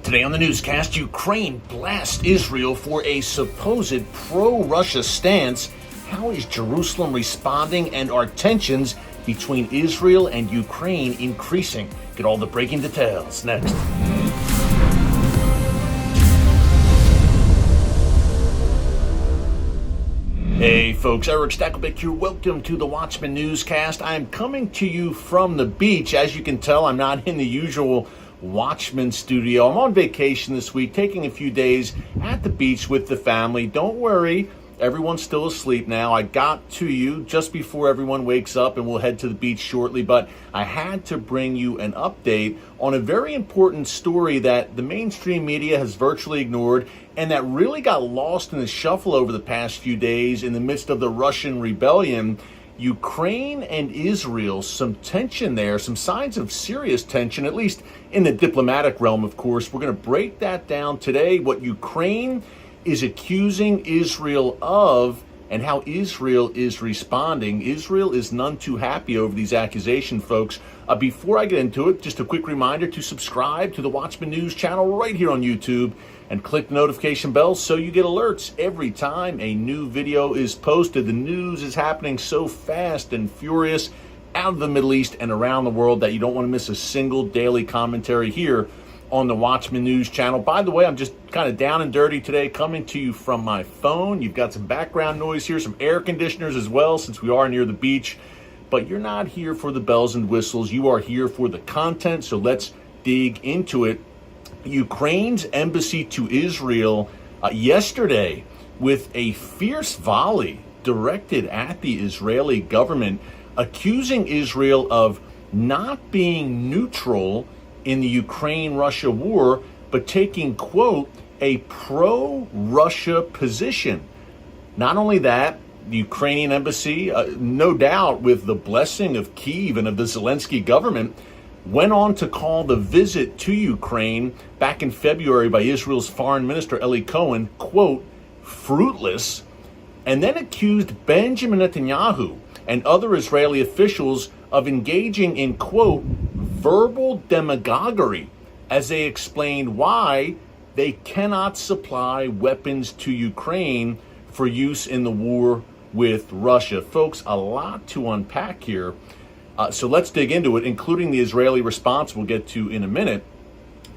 Today on the newscast, Ukraine blasts Israel for a supposed pro-Russia stance. How is Jerusalem responding, and are tensions between Israel and Ukraine increasing? Get all the breaking details next. Hey folks, Erick Stakelbeck here. Welcome to the Watchman Newscast. I'm coming to you from the beach. As you can tell, I'm not in the usual Watchman studio. I'm on vacation this week, taking a few days at the beach with the family. Don't worry, everyone's still asleep now. I got to you just before everyone wakes up, and we'll head to the beach shortly. But I had to bring you an update on a very important story that the mainstream media has virtually ignored, and that really got lost in the shuffle over the past few days in the midst of the Russian rebellion. Ukraine and Israel, some tension there, some signs of serious tension, at least in the diplomatic realm, of course. We're going to break that down today, what Ukraine is accusing Israel of and how Israel is responding. Israel is none too happy over these accusations, folks. Before I get into it, just a quick reminder to subscribe to the Watchman News channel right here on YouTube and click the notification bell so you get alerts every time a new video is posted. The news is happening so fast and furious out of the Middle East and around the world that you don't want to miss a single daily commentary here on the Watchman News channel. By the way, I'm just kind of down and dirty today, coming to you from my phone. You've got some background noise here, some air conditioners as well, since we are near the beach. But you're not here for the bells and whistles. You are here for the content, so let's dig into it. Ukraine's embassy to Israel yesterday with a fierce volley directed at the Israeli government, accusing Israel of not being neutral in the Ukraine-Russia war, but taking, quote, a pro-Russia position. Not only that, the Ukrainian embassy, no doubt with the blessing of Kyiv and of the Zelensky government, went on to call the visit to Ukraine back in February by Israel's foreign minister Eli Cohen, quote, fruitless, and then accused Benjamin Netanyahu and other Israeli officials of engaging in, quote, verbal demagoguery, as they explained why they cannot supply weapons to Ukraine for use in the war with Russia. Folks, a lot to unpack here. So let's dig into it, including the Israeli response we'll get to in a minute.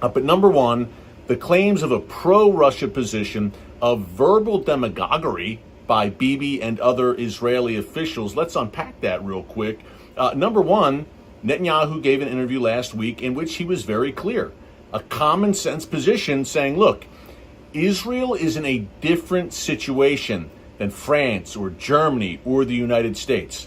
But number one, the claims of a pro-Russia position of verbal demagoguery by Bibi and other Israeli officials. Let's unpack that real quick. Number one, Netanyahu gave an interview last week in which he was very clear. A common sense position saying, look, Israel is in a different situation than France or Germany or the United States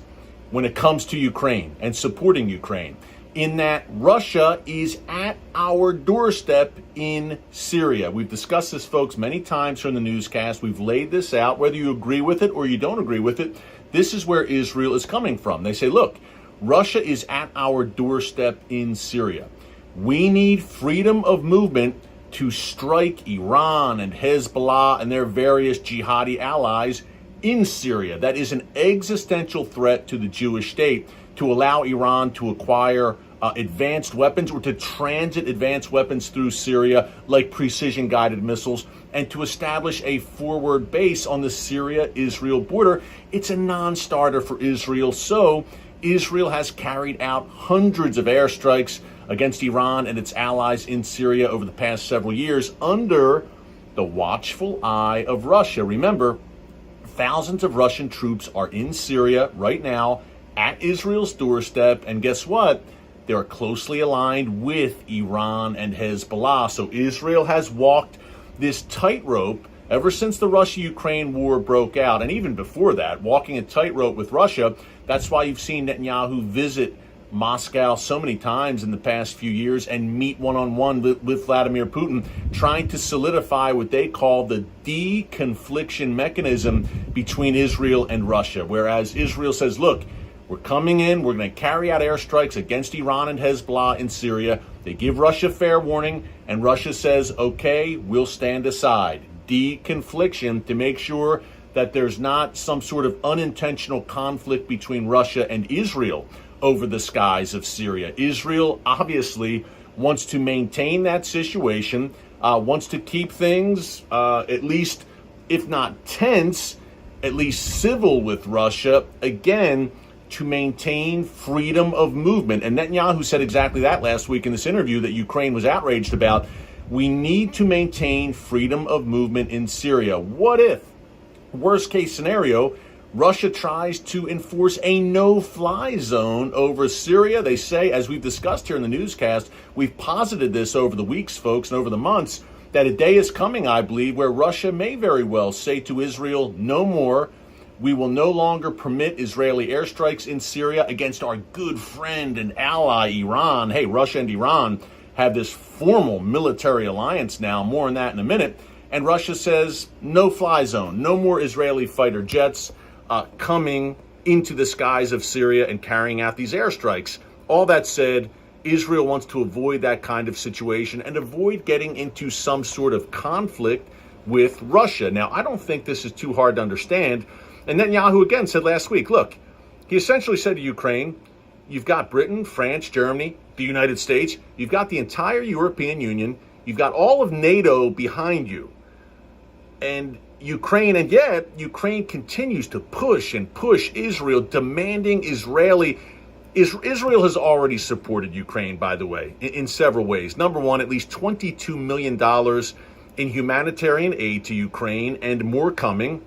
when it comes to Ukraine and supporting Ukraine, in that Russia is at our doorstep in Syria. We've discussed this, folks, many times from the newscast. We've laid this out. Whether you agree with it or you don't agree with it, this is where Israel is coming from. They say, look, Russia is at our doorstep in Syria. We need freedom of movement to strike Iran and Hezbollah and their various jihadi allies in Syria. That is an existential threat to the Jewish state, to allow Iran to acquire advanced weapons or to transit advanced weapons through Syria, like precision-guided missiles, and to establish a forward base on the Syria-Israel border. It's a non-starter for Israel. So Israel has carried out hundreds of airstrikes against Iran and its allies in Syria over the past several years under the watchful eye of Russia. Remember, thousands of Russian troops are in Syria right now at Israel's doorstep, and guess what? They're closely aligned with Iran and Hezbollah. So Israel has walked this tightrope ever since the Russia-Ukraine war broke out, and even before that, walking a tightrope with Russia. That's why you've seen Netanyahu visit Moscow so many times in the past few years and meet one-on-one with Vladimir Putin, trying to solidify what they call the de-confliction mechanism between Israel and Russia. Whereas Israel says, look, we're coming in, we're going to carry out airstrikes against Iran and Hezbollah in Syria. They give Russia fair warning, and Russia says, okay, we'll stand aside. De-confliction, to make sure that there's not some sort of unintentional conflict between Russia and Israel over the skies of Syria. Israel obviously wants to maintain that situation wants to keep things at least, if not tense, at least civil with Russia, again, to maintain freedom of movement. And Netanyahu said exactly that last week in this interview that Ukraine was outraged about. We need to maintain freedom of movement in Syria. What if, worst case scenario, Russia tries to enforce a no-fly zone over Syria? They say, as we've discussed here in the newscast, we've posited this over the weeks, folks, and over the months, that a day is coming, I believe, where Russia may very well say to Israel, no more. We will no longer permit Israeli airstrikes in Syria against our good friend and ally, Iran. Hey, Russia and Iran have this formal military alliance now. More on that in a minute. And Russia says, no-fly zone, no more Israeli fighter jets coming into the skies of Syria and carrying out these airstrikes. All that said, Israel wants to avoid that kind of situation and avoid getting into some sort of conflict with Russia. Now, I don't think this is too hard to understand. And Netanyahu again said last week, look, he essentially said to Ukraine, you've got Britain, France, Germany, the United States, you've got the entire European Union, you've got all of NATO behind you. And yet Ukraine continues to push and push Israel, demanding Israel has already supported Ukraine, by the way, in several ways. Number one, at least $22 million in humanitarian aid to Ukraine, and more coming.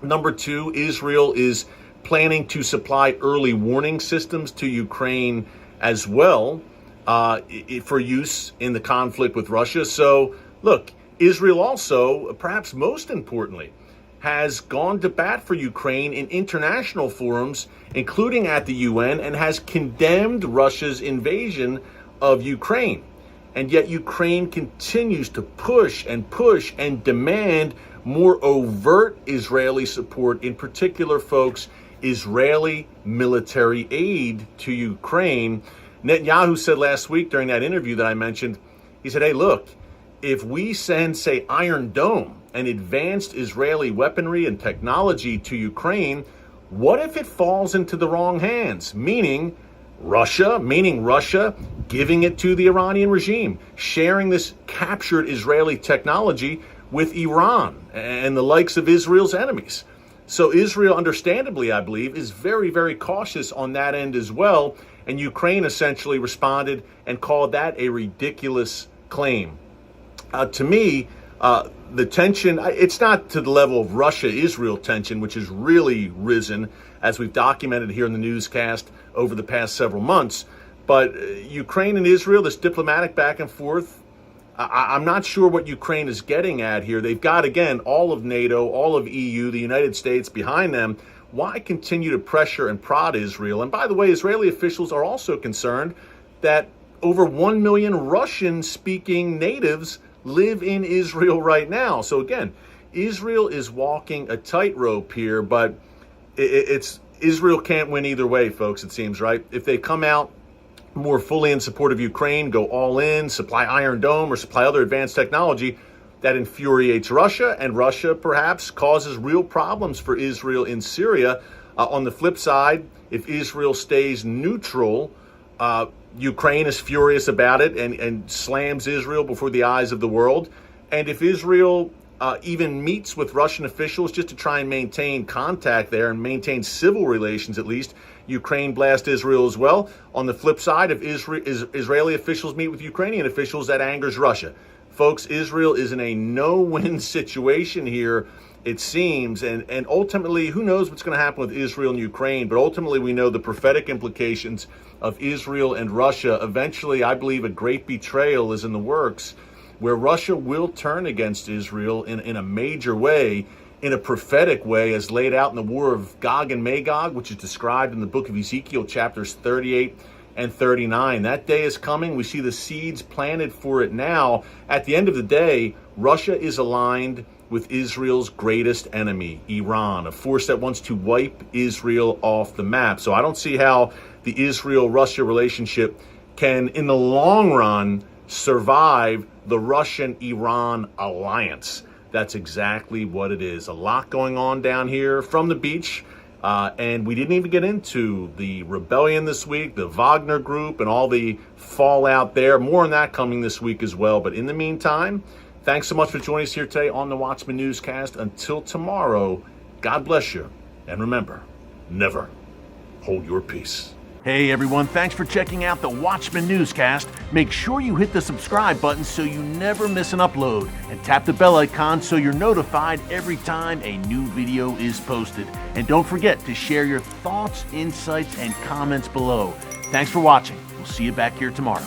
Number two, Israel is planning to supply early warning systems to Ukraine as well for use in the conflict with Russia. So, look, Israel also, perhaps most importantly, has gone to bat for Ukraine in international forums, including at the UN, and has condemned Russia's invasion of Ukraine. And yet Ukraine continues to push and demand more overt Israeli support, in particular, folks, Israeli military aid to Ukraine. Netanyahu said last week during that interview that I mentioned, he said, hey, look, if we send, say, Iron Dome and advanced Israeli weaponry and technology to Ukraine, what if it falls into the wrong hands? Meaning Russia giving it to the Iranian regime, sharing this captured Israeli technology with Iran and the likes of Israel's enemies. So Israel, understandably, I believe, is very, very cautious on that end as well. And Ukraine essentially responded and called that a ridiculous claim. To me, the tension, it's not to the level of Russia-Israel tension, which has really risen, as we've documented here in the newscast over the past several months. But Ukraine and Israel, this diplomatic back and forth, I'm not sure what Ukraine is getting at here. They've got, again, all of NATO, all of EU, the United States behind them. Why continue to pressure and prod Israel? And by the way, Israeli officials are also concerned that over 1 million Russian-speaking natives live in Israel right now. So again, Israel is walking a tightrope here, but it's Israel can't win either way, folks, it seems, right? If they come out more fully in support of Ukraine, go all in, supply Iron Dome or supply other advanced technology, that infuriates Russia, and Russia perhaps causes real problems for Israel in Syria. On the flip side, if Israel stays neutral, Ukraine is furious about it and slams Israel before the eyes of the world. And if Israel even meets with Russian officials just to try and maintain contact there and maintain civil relations at least, Ukraine blasts Israel as well. On the flip side, if Israeli officials meet with Ukrainian officials, that angers Russia. Folks, Israel is in a no-win situation here, it seems, and ultimately, who knows what's going to happen with Israel and Ukraine, but ultimately we know the prophetic implications of Israel and Russia. Eventually, I believe a great betrayal is in the works, where Russia will turn against Israel in a major way, in a prophetic way, as laid out in the war of Gog and Magog, which is described in the book of Ezekiel, chapters 38 and 39. That day is coming. We see the seeds planted for it now. At the end of the day, Russia is aligned with Israel's greatest enemy, Iran, a force that wants to wipe Israel off the map. So I don't see how the Israel-Russia relationship can, in the long run, survive the Russian-Iran alliance. That's exactly what it is. A lot going on down here from the beach. And we didn't even get into the rebellion this week, the Wagner group, and all the fallout there. More on that coming this week as well. But in the meantime, thanks so much for joining us here today on the Watchman Newscast. Until tomorrow, God bless you. And remember, never hold your peace. Hey everyone, thanks for checking out the Watchman Newscast. Make sure you hit the subscribe button so you never miss an upload, and tap the bell icon so you're notified every time a new video is posted. And don't forget to share your thoughts, insights, and comments below. Thanks for watching. We'll see you back here tomorrow.